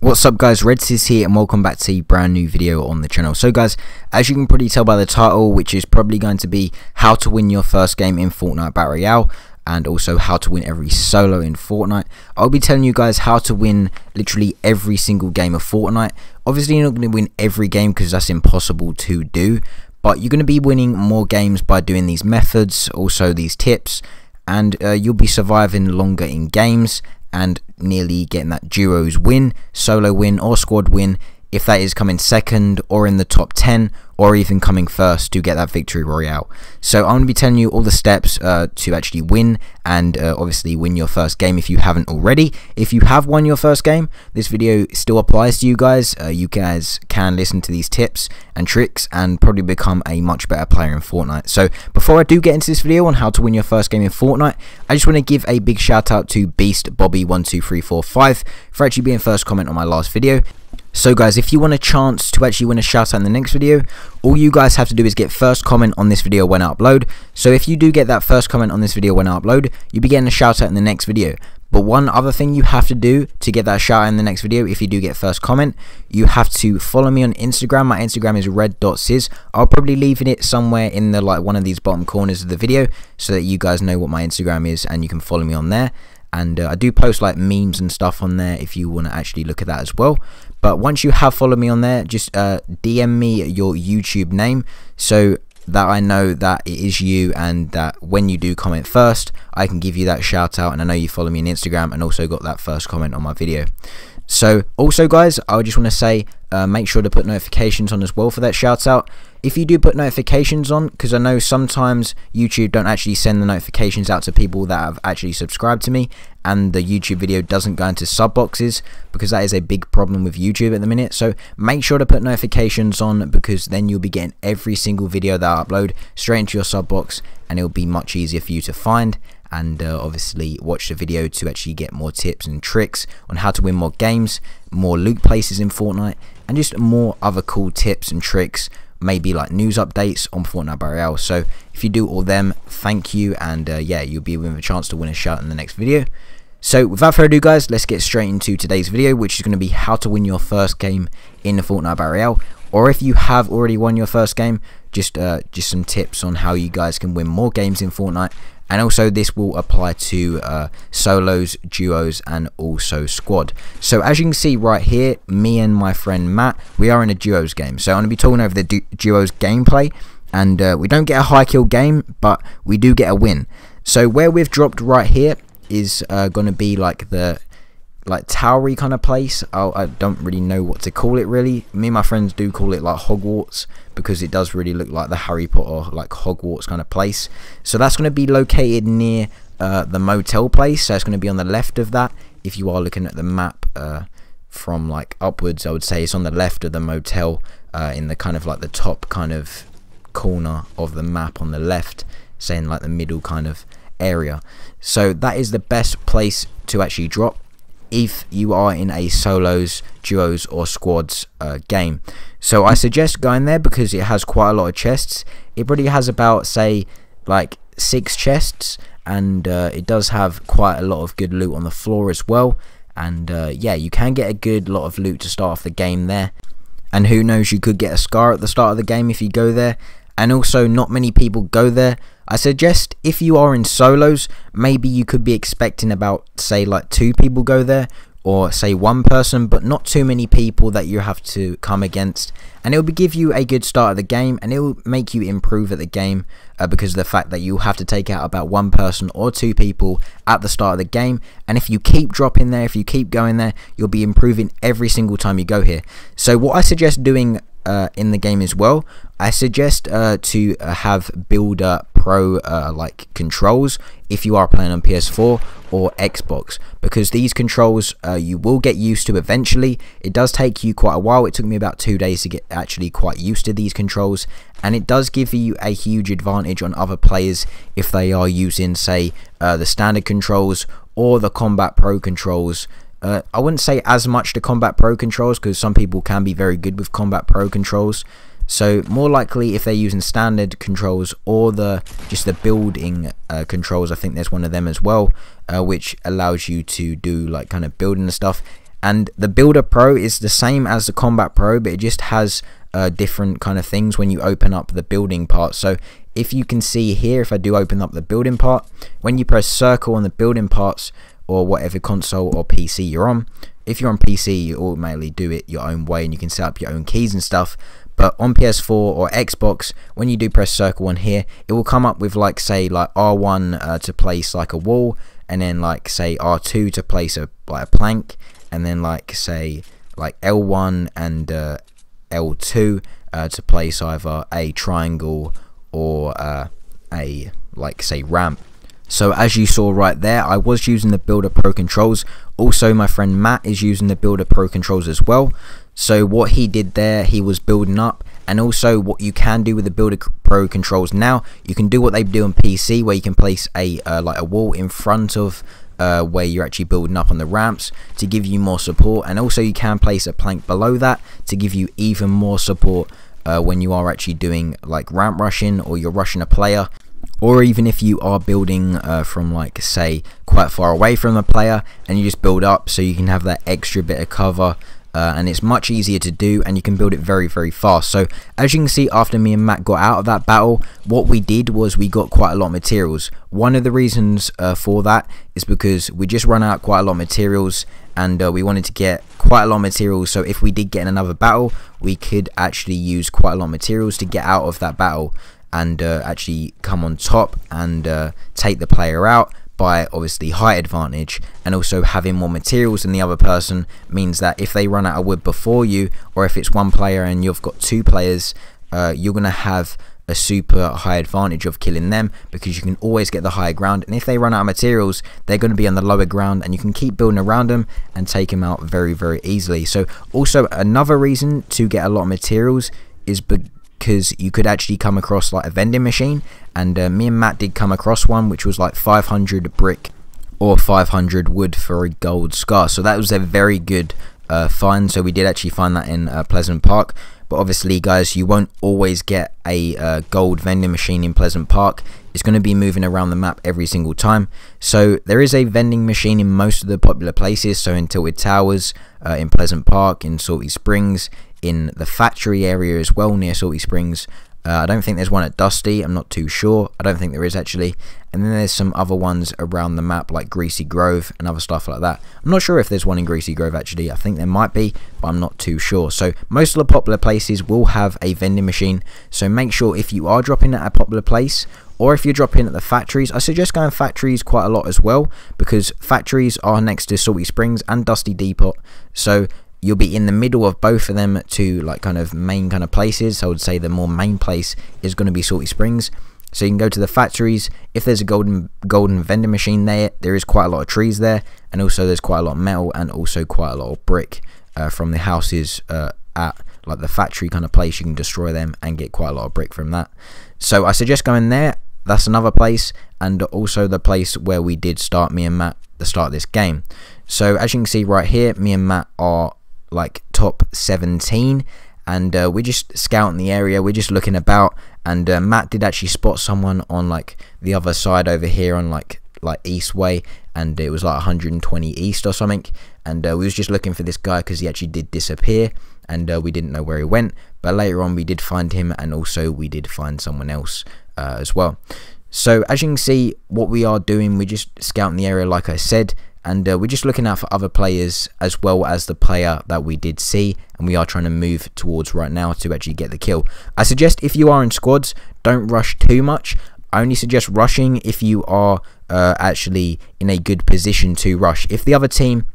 What's up guys, Reds is here and welcome back to a brand new video on the channel. So guys, as you can probably tell by the title, which is probably going to be how to win your first game in Fortnite Battle Royale and also how to win every solo in Fortnite, I'll be telling you guys how to win literally every single game of Fortnite. Obviously you're not going to win every game because that's impossible to do, but you're going to be winning more games by doing these methods, also these tips, and you'll be surviving longer in games and nearly getting that duos win, solo win or squad win, if that is coming second or in the top 10 or even coming first to get that victory royale. So I'm going to be telling you all the steps to actually win and obviously win your first game if you haven't already. If you have won your first game, this video still applies to you guys. You guys can listen to these tips and tricks and probably become a much better player in Fortnite. So before I do get into this video on how to win your first game in Fortnite, I just want to give a big shout out to Beast Bobby 12345 for actually being first comment on my last video. So guys, if you want a chance to actually win a shout out in the next video, all you guys have to do is get first comment on this video when I upload. So if you do get that first comment on this video when I upload, you'll be getting a shout out in the next video. But one other thing you have to do to get that shout out in the next video, if you do get first comment, you have to follow me on Instagram. My Instagram is red.sizz. I'll probably leave it somewhere in the one of these bottom corners of the video so that you guys know what my Instagram is and you can follow me on there. And I do post like memes and stuff on there if you want to actually look at that as well. But once you have followed me on there, just DM me your YouTube name so that I know that it is you, and that when you do comment first, I can give you that shout out, and I know you follow me on Instagram and also got that first comment on my video. So also guys, I just want to say make sure to put notifications on as well for that shout out. If you do put notifications on, because I know sometimes YouTube don't actually send the notifications out to people that have actually subscribed to me, and the YouTube video doesn't go into sub boxes, because that is a big problem with YouTube at the minute. So make sure to put notifications on, because then you'll be getting every single video that I upload straight into your sub box, and it'll be much easier for you to find and obviously watch the video to actually get more tips and tricks on how to win more games, more loot places in Fortnite, and just more other cool tips and tricks, maybe like news updates on Fortnite Battle Royale. So if you do all them, thank you, and yeah, you'll be with a chance to win a shout in the next video. So without further ado guys, let's get straight into today's video, which is going to be how to win your first game in the Fortnite Battle Royale. Or if you have already won your first game, just some tips on how you guys can win more games in Fortnite. And also this will apply to solos, duos, and also squad. So as you can see right here, me and my friend Matt, we are in a duos game. So I'm going to be talking over the duos gameplay, and we don't get a high kill game, but we do get a win. So where we've dropped right here is going to be like the towery kind of place. I don't really know what to call it really. Me and my friends do call it like Hogwarts, because it does really look like the Harry Potter like Hogwarts kind of place. So that's going to be located near the motel place, so it's going to be on the left of that. If you are looking at the map from like upwards, I would say it's on the left of the motel, in the kind of like the top kind of corner of the map on the left, saying like the middle kind of area. So that is the best place to actually drop if you are in a solos, duos, or squads game. So I suggest going there because it has quite a lot of chests. It probably has about, say, like 6 chests, and it does have quite a lot of good loot on the floor as well. And yeah, you can get a good lot of loot to start off the game there. And who knows, you could get a scar at the start of the game if you go there. And also, not many people go there. I suggest if you are in solos, maybe you could be expecting about, say, like 2 people go there, or say 1 person, but not too many people that you have to come against. And it will give you a good start of the game, and it will make you improve at the game because of the fact that you have to take out about 1 person or 2 people at the start of the game. And if you keep dropping there, if you keep going there, you'll be improving every single time you go here. So what I suggest doing in the game as well, I suggest to have Builder Pro like controls if you are playing on PS4 or Xbox, because these controls you will get used to eventually. It does take you quite a while. It took me about 2 days to get actually quite used to these controls, and it does give you a huge advantage on other players if they are using, say, the standard controls or the Combat Pro controls. I wouldn't say as much the Combat Pro controls, because some people can be very good with Combat Pro controls. So more likely if they're using standard controls or just the building controls, I think there's one of them as well, which allows you to do like kind of building and stuff. And the Builder Pro is the same as the Combat Pro, but it just has different kind of things when you open up the building part. So if you can see here, if I do open up the building part, when you press circle on the building parts, or whatever console or PC you're on, if you're on PC, you automatically do it your own way and you can set up your own keys and stuff. But on PS4 or Xbox, when you do press circle on here, it will come up with like, say, like R1 to place like a wall, and then like, say, R2 to place a plank, and then like, say, like L1 and L2 to place either a triangle or a like, say, ramp. So as you saw right there, I was using the Builder Pro controls. Also, my friend Matt is using the Builder Pro controls as well. So what he did there, he was building up. And also what you can do with the Builder Pro controls now, you can do what they do on PC, where you can place a like a wall in front of where you're actually building up on the ramps to give you more support. And also you can place a plank below that to give you even more support when you are actually doing like ramp rushing, or you're rushing a player. Or even if you are building from, like, say, quite far away from the player, and you just build up so you can have that extra bit of cover, and it's much easier to do, and you can build it very, very fast. So as you can see, after me and Matt got out of that battle, what we did was we got quite a lot of materials. One of the reasons for that is because we just run out quite a lot of materials, and we wanted to get quite a lot of materials, so if we did get in another battle, we could actually use quite a lot of materials to get out of that battle, and actually come on top and take the player out by obviously height advantage. And also having more materials than the other person means that if they run out of wood before you, or if it's one player and you've got two players, you're going to have a super high advantage of killing them, because you can always get the higher ground. And if they run out of materials, they're going to be on the lower ground, and you can keep building around them and take them out very, very easily. So also another reason to get a lot of materials is because you could actually come across like a vending machine, and me and Matt did come across one which was like 500 brick or 500 wood for a gold scar. So that was a very good find. So we did actually find that in Pleasant Park. But obviously, guys, you won't always get a gold vending machine in Pleasant Park. It's going to be moving around the map every single time. So there is a vending machine in most of the popular places. So in Tilted Towers, in Pleasant Park, in Salty Springs, in the factory area as well near Salty Springs. I don't think there's one at Dusty, I'm not too sure. I don't think there is actually. And then there's some other ones around the map like Greasy Grove and other stuff like that. I'm not sure if there's one in Greasy Grove actually. I think there might be, but I'm not too sure. So most of the popular places will have a vending machine. So make sure if you are dropping at a popular place, or if you're dropping at the factories, I suggest going factories quite a lot as well, because factories are next to Salty Springs and Dusty Depot. So you'll be in the middle of both of them two like kind of main kind of places. So I would say the more main place is going to be Salty Springs. So you can go to the factories. If there's a golden vending machine there is quite a lot of trees there, and also there's quite a lot of metal and also quite a lot of brick from the houses at like the factory kind of place. You can destroy them and get quite a lot of brick from that. So I suggest going there. That's another place, and also the place where we did start, me and Matt, the start of this game. So as you can see right here, me and Matt are like top 17, and we're just scouting the area, we're just looking about, and Matt did actually spot someone on like the other side over here on like east way, and it was like 120 east or something, and we was just looking for this guy because he actually did disappear, and we didn't know where he went. But later on we did find him, and also we did find someone else as well. So as you can see, what we are doing, we're just scouting the area like I said, and we're just looking out for other players as well as the player that we did see, and we are trying to move towards right now to actually get the kill. I suggest if you are in squads, don't rush too much. I only suggest rushing if you are actually in a good position to rush. If the other team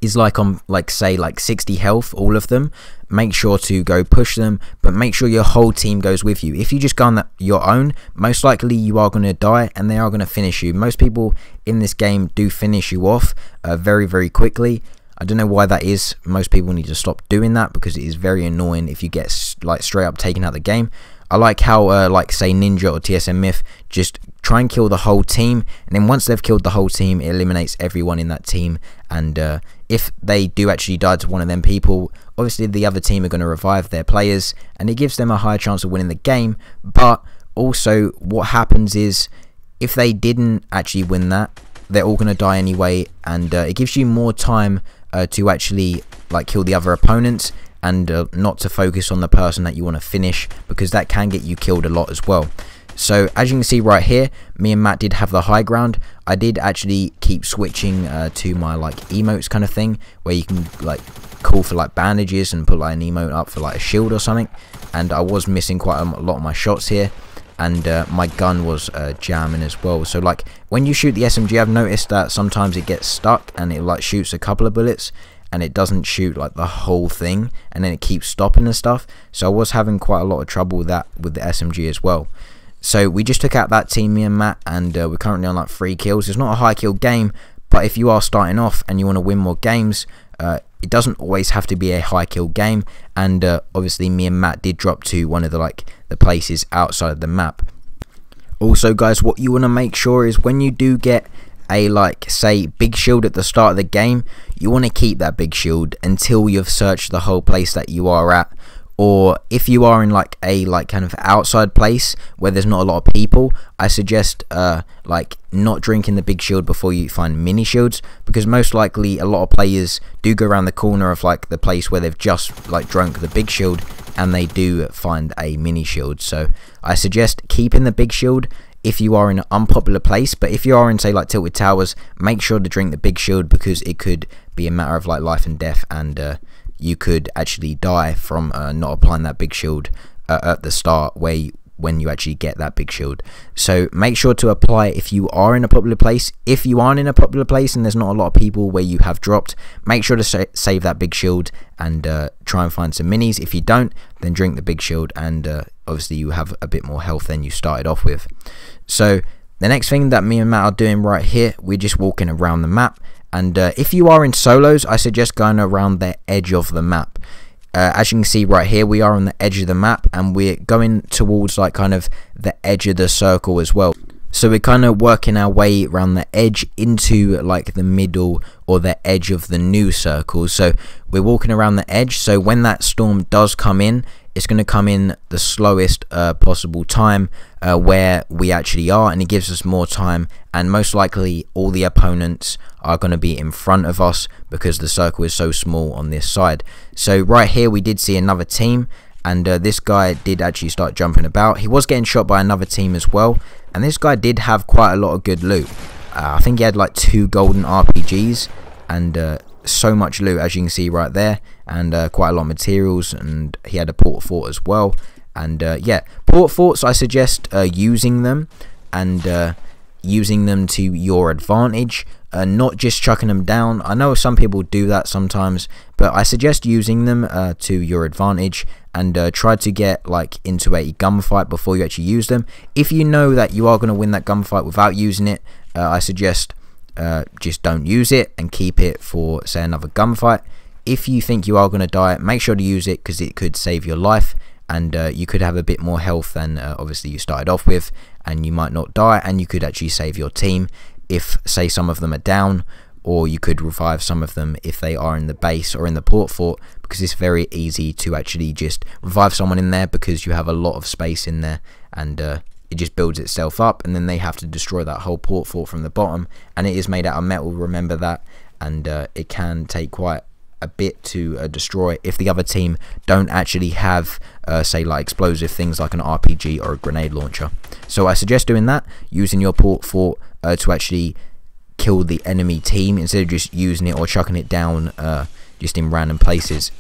is like on say 60 health, all of them, make sure to go push them, but make sure your whole team goes with you. If you just go on your own, most likely you are going to die, and they are going to finish you. Most people in this game do finish you off very, very quickly. I don't know why that is. Most people need to stop doing that, because it is very annoying if you get like straight up taken out of the game. I like how like say Ninja or TSM Myth just try and kill the whole team, and then once they've killed the whole team, it eliminates everyone in that team. And if they do actually die to one of them people, obviously the other team are going to revive their players, and it gives them a higher chance of winning the game. But also what happens is, if they didn't actually win that, they're all going to die anyway, and it gives you more time to actually like kill the other opponents, and not to focus on the person that you want to finish, because that can get you killed a lot as well. So as you can see right here, me and Matt did have the high ground. I did actually keep switching to my like emotes kind of thing, where you can like call for like bandages and put like an emote up for like a shield or something, and I was missing quite a lot of my shots here, and my gun was jamming as well. So like when you shoot the SMG, I've noticed that sometimes it gets stuck and it like shoots a couple of bullets and it doesn't shoot like the whole thing, and then it keeps stopping and stuff. So I was having quite a lot of trouble with that with the SMG as well. So we just took out that team, me and Matt, and we're currently on like 3 kills. It's not a high kill game, but if you are starting off and you want to win more games, it doesn't always have to be a high kill game. And obviously me and Matt did drop to one of the places outside of the map. Also guys, what you want to make sure is when you do get a say big shield at the start of the game, you want to keep that big shield until you've searched the whole place that you are at. Or if you are in like a kind of outside place where there's not a lot of people, I suggest not drinking the big shield before you find mini shields, because most likely a lot of players do go around the corner of like the place where they've just drunk the big shield, and they do find a mini shield. So I suggest keeping the big shield if you are in an unpopular place, but if you are in say like Tilted Towers, make sure to drink the big shield, because it could be a matter of like life and death, and you could actually die from not applying that big shield at the start when you actually get that big shield. So make sure to apply it if you are in a popular place. If you aren't in a popular place and there's not a lot of people where you have dropped, make sure to save that big shield and try and find some minis. If you don't, then drink the big shield, and obviously you have a bit more health than you started off with. So the next thing that me and Matt are doing right here, we're just walking around the map. And if you are in solos, I suggest going around the edge of the map. As you can see right here, we are on the edge of the map, and we're going towards like kind of the edge of the circle as well. So we're kind of working our way around the edge into like the middle or the edge of the new circle. So we're walking around the edge, so when that storm does come in, it's going to come in the slowest possible time where we actually are, and it gives us more time, and most likely all the opponents are going to be in front of us because the circle is so small on this side. So right here we did see another team, and this guy did actually start jumping about. He was getting shot by another team as well, and this guy did have quite a lot of good loot. I think he had like 2 golden RPGs and so much loot, as you can see right there, and quite a lot of materials, and he had a port fort as well. And yeah, port forts, I suggest using them, and using them to your advantage, not just chucking them down. I know some people do that sometimes, but I suggest using them to your advantage, and try to get like into a gunfight before you actually use them. If you know that you are going to win that gunfight without using it, I suggest just don't use it and keep it for say another gunfight. If you think you are going to die, make sure to use it, because it could save your life, and you could have a bit more health than obviously you started off with, and you might not die, and you could actually save your team if say some of them are down, or you could revive some of them if they are in the base or in the port fort, because it's very easy to actually just revive someone in there, because you have a lot of space in there, and it just builds itself up, and then they have to destroy that whole port fort from the bottom, and it is made out of metal, remember that, and it can take quite a bit to destroy if the other team don't actually have say like explosive things like an RPG or a grenade launcher. So I suggest doing that, using your port fort to actually kill the enemy team, instead of just using it or chucking it down just in random places.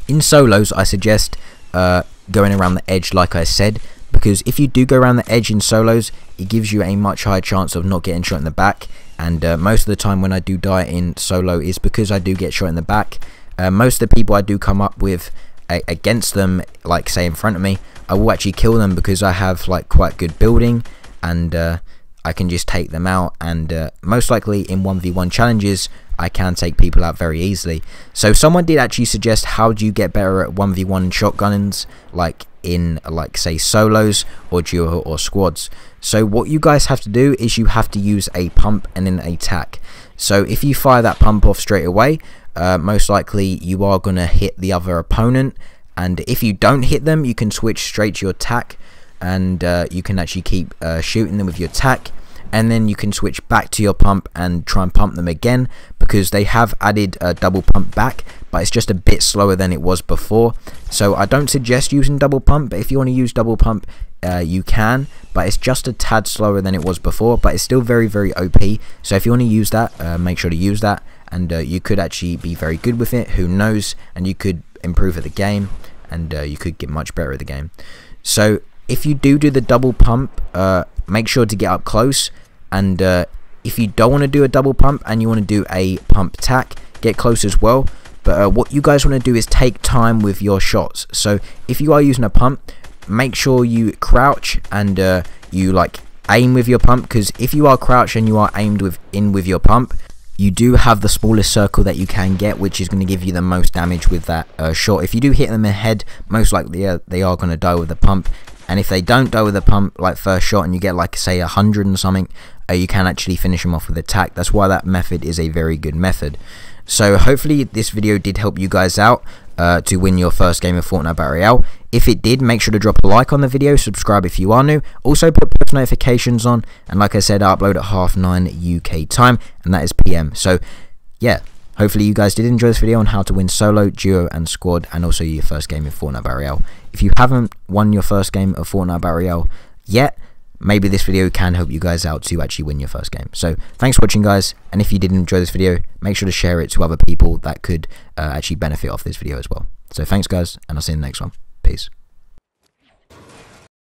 In solos, I suggest going around the edge like I said, because if you do go around the edge in solos, it gives you a much higher chance of not getting shot in the back. And most of the time when I do die in solo is because I do get shot in the back. Most of the people I do come up with against them, like say in front of me, I will actually kill them, because I have like quite good building, and I can just take them out, and most likely in 1v1 challenges I can take people out very easily. So someone did actually suggest, how do you get better at 1v1 shotguns, like in like say solos or duo or squads? So what you guys have to do is you have to use a pump and then a tack. So if you fire that pump off straight away, most likely you are going to hit the other opponent, and if you don't hit them, you can switch straight to your tack, and you can actually keep shooting them with your tack. and then you can switch back to your pump and try and pump them again, because they have added a double pump back, but it's just a bit slower than it was before. So I don't suggest using double pump, but if you want to use double pump, you can, but it's just a tad slower than it was before, but it's still very, very OP. So if you want to use that, make sure to use that, and you could actually be very good with it, who knows, and you could improve at the game, and you could get much better at the game. So if you do the double pump, make sure to get up close, and if you don't want to do a double pump and you want to do a pump tack, get close as well. But what you guys want to do is take time with your shots. So if you are using a pump, make sure you crouch and you like aim with your pump, because if you are crouched and you are aimed with your pump, you do have the smallest circle that you can get, which is going to give you the most damage with that shot. If you do hit them in the head, most likely they are going to die with the pump. And if they don't die with the pump, like first shot, and you get like say 100 and something, you can actually finish them off with a tack. That's why that method is a very good method. So hopefully this video did help you guys out to win your first game of Fortnite Battle Royale. If it did, make sure to drop a like on the video, subscribe if you are new, also put post notifications on, and like I said, I upload at 9:30 UK time, and that is PM. So yeah, hopefully you guys did enjoy this video on how to win solo, duo and squad, and also your first game of Fortnite Battle Royale. If you haven't won your first game of Fortnite Battle Royale yet, maybe this video can help you guys out to actually win your first game. So thanks for watching, guys, and if you did enjoy this video, make sure to share it to other people that could actually benefit off this video as well. So thanks, guys, and I'll see you in the next one. Peace.